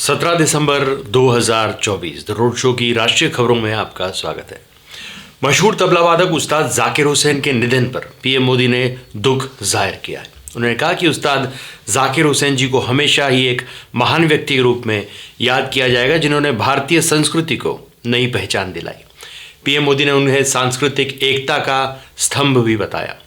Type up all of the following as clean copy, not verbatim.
17 December 2024 the road show की राष्ट्रीय खबरों में आपका स्वागत है। मशहूर तबला वादक उस्ताद जाकिर हुसैन के निधन पर पीएम मोदी ने दुख जाहिर किया है। उन्होंने कहा कि उस्ताद जाकिर हुसैन जी को हमेशा ही एक महान व्यक्ति के रूप में याद किया जाएगा, जिन्होंने भारतीय संस्कृति को नई पहचान दिलाई। पीएम मोदी ने उन्हें सांस्कृतिक एकता का स्तंभ भी बताया।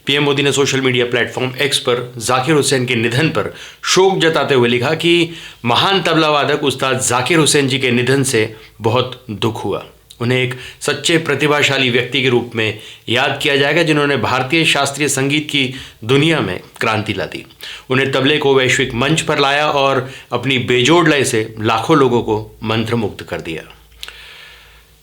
पीएम मोदी ने सोशल मीडिया प्लेटफॉर्म एक्स पर जाकिर हुसैन के निधन पर शोक जताते हुए लिखा कि महान तबला वादक उस्ताद जाकिर हुसैन जी के निधन से बहुत दुख हुआ। उन्हें एक सच्चे प्रतिभाशाली व्यक्ति के रूप में याद किया जाएगा, जिन्होंने भारतीय शास्त्रीय संगीत की दुनिया में क्रांति ला दी। उन्हें तबले को वैश्विक मंच पर लाया और अपनी बेजोड़ लय से लाखों लोगों को मंत्रमुग्ध कर दिया।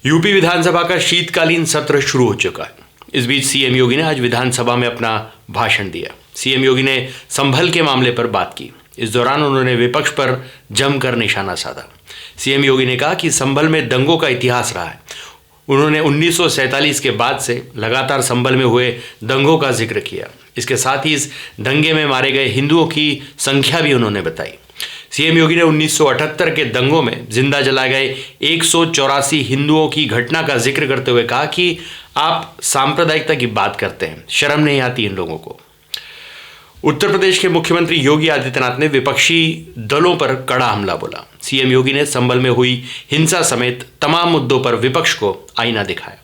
यूपी विधानसभा का शीतकालीन सत्र शुरू हो चुका है। इस बीच सीएम योगी ने आज विधानसभा में अपना भाषण दिया। सीएम योगी ने संभल के मामले पर बात की। इस दौरान उन्होंने विपक्ष पर जमकर निशाना साधा। सीएम योगी ने कहा कि संभल में दंगों का इतिहास रहा है। उन्होंने 1947 के बाद से लगातार संभल में हुए दंगों का जिक्र किया। इसके साथ ही इस दंगे में मारे गए हिंदुओं की संख्या भी उन्होंने बताई। सीएम योगी ने 1978 के दंगों में जिंदा जलाए गए 184 हिंदुओं की घटना का जिक्र करते हुए कहा कि आप सांप्रदायिकता की बात करते हैं, शर्म नहीं आती इन लोगों को। उत्तर प्रदेश के मुख्यमंत्री योगी आदित्यनाथ ने विपक्षी दलों पर कड़ा हमला बोला। सीएम योगी ने संभल में हुई हिंसा समेत तमाम मुद्दों पर विपक्ष को आईना दिखाया।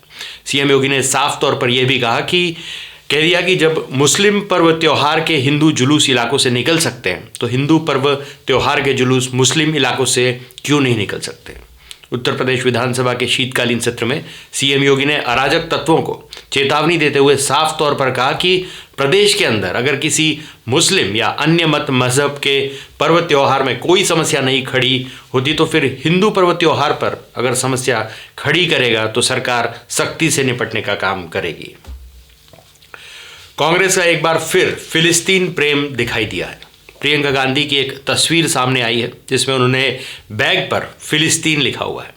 सीएम योगी ने साफ तौर पर यह भी कह दिया कि जब मुस्लिम पर्व त्योहार के हिंदू जुलूस इलाकों से निकल सकते हैं, तो हिंदू पर्व त्योहार के जुलूस मुस्लिम इलाकों से क्यों नहीं निकल सकते। उत्तर प्रदेश विधानसभा के शीतकालीन सत्र में सीएम योगी ने अराजक तत्वों को चेतावनी देते हुए साफ तौर पर कहा कि प्रदेश के अंदर अगर किसी मुस्लिम या अन्य मत मजहब के पर्व त्योहार में कोई समस्या नहीं खड़ी होती, तो फिर हिंदू पर्व त्योहार पर अगर समस्या खड़ी करेगा तो सरकार सख्ती से निपटने का काम करेगी। कांग्रेस का एक बार फिर फिलिस्तीन प्रेम दिखाई दिया है। प्रियंका गांधी की एक तस्वीर सामने आई है, जिसमें उन्होंने बैग पर फिलिस्तीन लिखा हुआ है।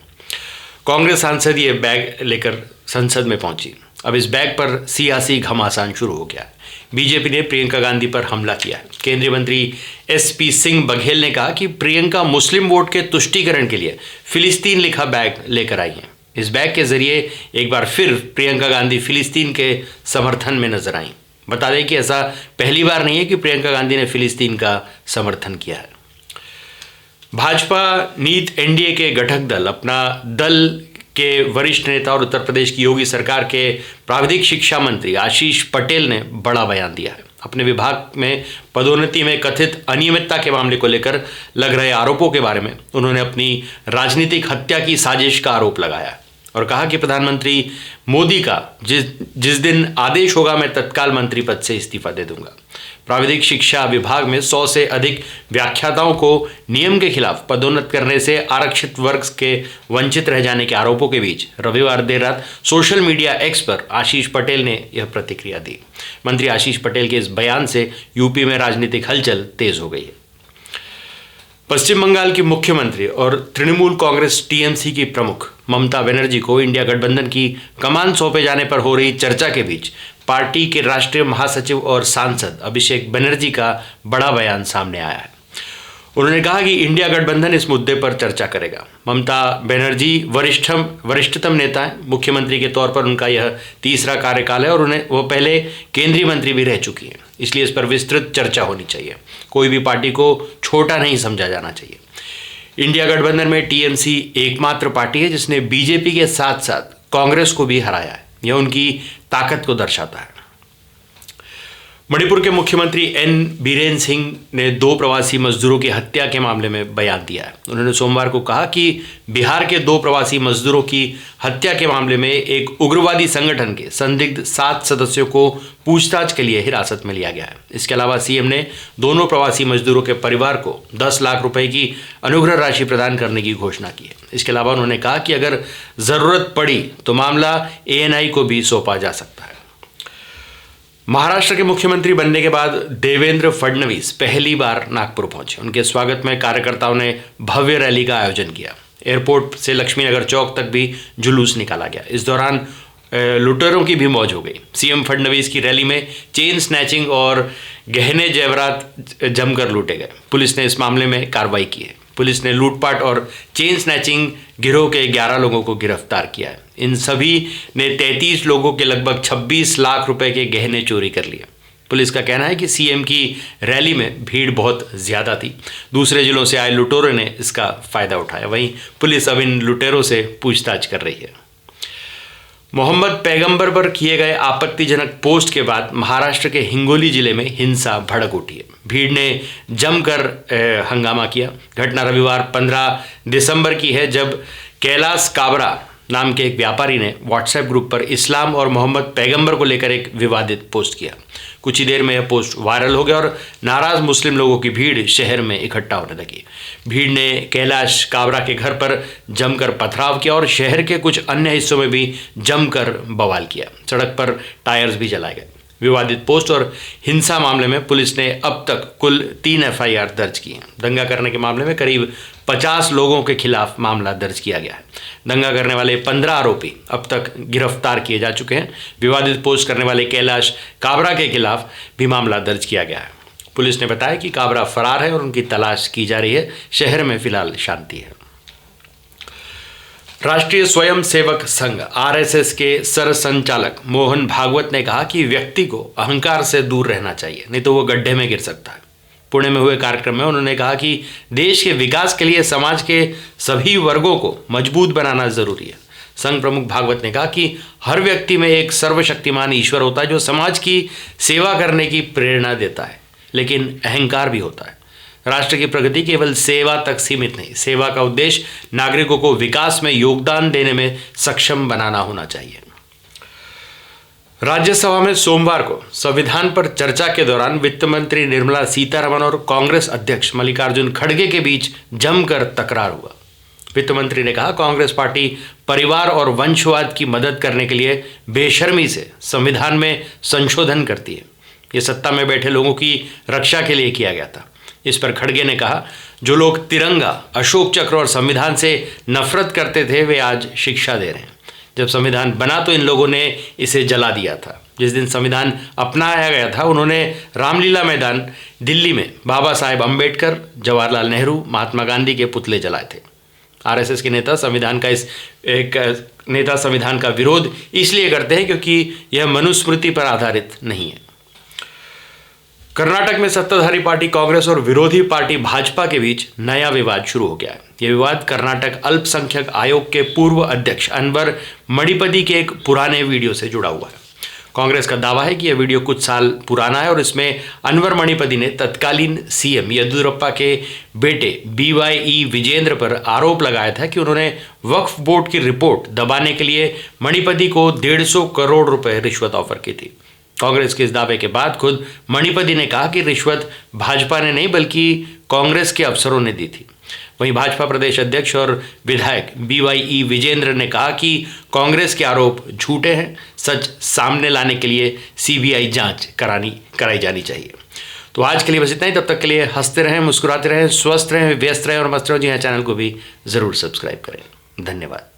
कांग्रेस सांसद ये बैग लेकर संसद में पहुंची। अब इस बैग पर सियासी घमासान शुरू हो गया है। बीजेपी ने प्रियंका गांधी पर हमला किया है। केंद्रीय मंत्री एसपी सिंह बघेल ने कहा कि प्रियंका मुस्लिम वोट के तुष्टीकरण के लिए फिलिस्तीन लिखा बैग लेकर आई है। इस बैग के जरिए एक बार फिर प्रियंका गांधी फिलिस्तीन के समर्थन में नजर आई। बता दें कि ऐसा पहली बार नहीं है कि प्रियंका गांधी ने फिलिस्तीन का समर्थन किया है। भाजपा नीत एनडीए के घटक दल अपना दल के वरिष्ठ नेता और उत्तर प्रदेश की योगी सरकार के प्राविधिक शिक्षा मंत्री आशीष पटेल ने बड़ा बयान दिया है। अपने विभाग में पदोन्नति में कथित अनियमितता के मामले को लेकर लग रहे आरोपों के बारे में उन्होंने अपनी राजनीतिक हत्या की साजिश का आरोप लगाया और कहा कि प्रधानमंत्री मोदी का जिस दिन आदेश होगा, मैं तत्काल मंत्री पद से इस्तीफा दे दूंगा। प्राविधिक शिक्षा विभाग में 100 से अधिक व्याख्याताओं को नियम के खिलाफ पदोन्नत करने से आरक्षित वर्ग के वंचित रह जाने के आरोपों के बीच रविवार देर रात सोशल मीडिया एक्स पर आशीष पटेल ने यह प्रतिक्रिया दी। मंत्री आशीष पटेल के इस बयान से यूपी में राजनीतिक हलचल तेज हो गई है। पश्चिम बंगाल की मुख्यमंत्री और तृणमूल कांग्रेस टीएमसी की प्रमुख ममता बनर्जी को इंडिया गठबंधन की कमान सौंपे जाने पर हो रही चर्चा के बीच पार्टी के राष्ट्रीय महासचिव और सांसद अभिषेक बनर्जी का बड़ा बयान सामने आया है। उन्होंने कहा कि इंडिया गठबंधन इस मुद्दे पर चर्चा करेगा। ममता बनर्जी वरिष्ठतम नेता है। मुख्यमंत्री के तौर पर उनका यह तीसरा कार्यकाल है और वो पहले केंद्रीय मंत्री भी रह चुकी हैं। इसलिए इस पर विस्तृत चर्चा होनी चाहिए। कोई भी पार्टी को छोटा नहीं समझा जाना चाहिए। इंडिया गठबंधन में टीएमसी एकमात्र पार्टी है जिसने बीजेपी के साथ साथ कांग्रेस को भी हराया है। यह उनकी ताकत को दर्शाता है। मणिपुर के मुख्यमंत्री एन बीरेन सिंह ने 2 प्रवासी मजदूरों की हत्या के मामले में बयान दिया है। उन्होंने सोमवार को कहा कि बिहार के 2 प्रवासी मजदूरों की हत्या के मामले में एक उग्रवादी संगठन के संदिग्ध 7 सदस्यों को पूछताछ के लिए हिरासत में लिया गया है। इसके अलावा सीएम ने दोनों प्रवासी मजदूरों के परिवार को 10 लाख रुपए की अनुग्रह राशि प्रदान करने की घोषणा की है। इसके अलावा उन्होंने कहा कि अगर जरूरत पड़ी तो मामला एएनआई को भी सौंपा जा सकता है। महाराष्ट्र के मुख्यमंत्री बनने के बाद देवेंद्र फडणवीस पहली बार नागपुर पहुंचे। उनके स्वागत में कार्यकर्ताओं ने भव्य रैली का आयोजन किया। एयरपोर्ट से लक्ष्मीनगर चौक तक भी जुलूस निकाला गया। इस दौरान लुटेरों की भी मौज हो गई। सीएम फडणवीस की रैली में चेन स्नैचिंग और गहने जेवरात जमकर लूटे गए। पुलिस ने इस मामले में कार्रवाई की है। पुलिस ने लूटपाट और चेन स्नैचिंग गिरोह के 11 लोगों को गिरफ्तार किया है। इन सभी ने 33 लोगों के लगभग 26 लाख रुपए के गहने चोरी कर लिए। पुलिस का कहना है कि सीएम की रैली में भीड़ बहुत ज़्यादा थी। दूसरे जिलों से आए लुटेरों ने इसका फ़ायदा उठाया। वहीं पुलिस अब इन लुटेरों से पूछताछ कर रही है। मोहम्मद पैगंबर पर किए गए आपत्तिजनक पोस्ट के बाद महाराष्ट्र के हिंगोली जिले में हिंसा भड़क उठी है। भीड़ ने जमकर हंगामा किया। घटना रविवार 15 दिसंबर की है, जब कैलाश काबरा नाम के एक व्यापारी ने व्हाट्सएप ग्रुप पर इस्लाम और मोहम्मद पैगंबर को लेकर एक विवादित पोस्ट किया। कुछ ही देर में यह पोस्ट वायरल हो गया और नाराज मुस्लिम लोगों की भीड़ शहर में इकट्ठा होने लगी। भीड़ ने कैलाश काबरा के घर पर जमकर पथराव किया और शहर के कुछ अन्य हिस्सों में भी जमकर बवाल किया। सड़क पर टायर्स भी जलाए गए। विवादित पोस्ट और हिंसा मामले में पुलिस ने अब तक कुल 3 एफआईआर दर्ज की हैं। दंगा करने के मामले में करीब 50 लोगों के खिलाफ मामला दर्ज किया गया है। दंगा करने वाले 15 आरोपी अब तक गिरफ्तार किए जा चुके हैं। विवादित पोस्ट करने वाले कैलाश काबरा के खिलाफ भी मामला दर्ज किया गया है। पुलिस ने बताया कि काबरा फरार है और उनकी तलाश की जा रही है। शहर में फिलहाल शांति है। राष्ट्रीय स्वयंसेवक संघ आरएसएस के सरसंचालक मोहन भागवत ने कहा कि व्यक्ति को अहंकार से दूर रहना चाहिए, नहीं तो वो गड्ढे में गिर सकता है। पुणे में हुए कार्यक्रम में उन्होंने कहा कि देश के विकास के लिए समाज के सभी वर्गों को मजबूत बनाना जरूरी है। संघ प्रमुख भागवत ने कहा कि हर व्यक्ति में एक सर्वशक्तिमान ईश्वर होता है जो समाज की सेवा करने की प्रेरणा देता है, लेकिन अहंकार भी होता है। राष्ट्र की प्रगति केवल सेवा तक सीमित नहीं, सेवा का उद्देश्य नागरिकों को विकास में योगदान देने में सक्षम बनाना होना चाहिए। राज्यसभा में सोमवार को संविधान पर चर्चा के दौरान वित्त मंत्री निर्मला सीतारमण और कांग्रेस अध्यक्ष मल्लिकार्जुन खड़गे के बीच जमकर तकरार हुआ। वित्त मंत्री ने कहा, कांग्रेस पार्टी परिवार और वंशवाद की मदद करने के लिए बेशर्मी से संविधान में संशोधन करती है। ये सत्ता में बैठे लोगों की रक्षा के लिए किया गया था। इस पर खड़गे ने कहा, जो लोग तिरंगा, अशोक चक्र और संविधान से नफरत करते थे वे आज शिक्षा दे रहे हैं। जब संविधान बना तो इन लोगों ने इसे जला दिया था। जिस दिन संविधान अपनाया गया था उन्होंने रामलीला मैदान दिल्ली में बाबा साहेब अम्बेडकर, जवाहरलाल नेहरू, महात्मा गांधी के पुतले जलाए थे। आरएसएस के नेता संविधान का विरोध इसलिए करते हैं क्योंकि यह मनुस्मृति पर आधारित नहीं है। कर्नाटक में सत्ताधारी पार्टी कांग्रेस और विरोधी पार्टी भाजपा के बीच नया विवाद शुरू हो गया है। यह विवाद कर्नाटक अल्पसंख्यक आयोग के पूर्व अध्यक्ष अनवर मणिपति के एक पुराने वीडियो से जुड़ा हुआ है। कांग्रेस का दावा है कि यह वीडियो कुछ साल पुराना है और इसमें अनवर मणिपति ने तत्कालीन सीएम येदियुरप्पा के बेटे BY विजेंद्र पर आरोप लगाया था कि उन्होंने वक्फ बोर्ड की रिपोर्ट दबाने के लिए मणिपति को 150 करोड़ रुपए रिश्वत ऑफर की थी। कांग्रेस के इस दावे के बाद खुद मणिपति ने कहा कि रिश्वत भाजपा ने नहीं बल्कि कांग्रेस के अफसरों ने दी थी। वहीं भाजपा प्रदेश अध्यक्ष और विधायक BY विजेंद्र ने कहा कि कांग्रेस के आरोप झूठे हैं। सच सामने लाने के लिए CBI जांच कराई जानी चाहिए। तो आज के लिए बस इतना ही। तब तक के लिए हंसते रहें, मुस्कुराते रहें, स्वस्थ रहें, व्यस्त रहें और मस्त रहें। जी हाँ, चैनल को भी ज़रूर सब्सक्राइब करें। धन्यवाद।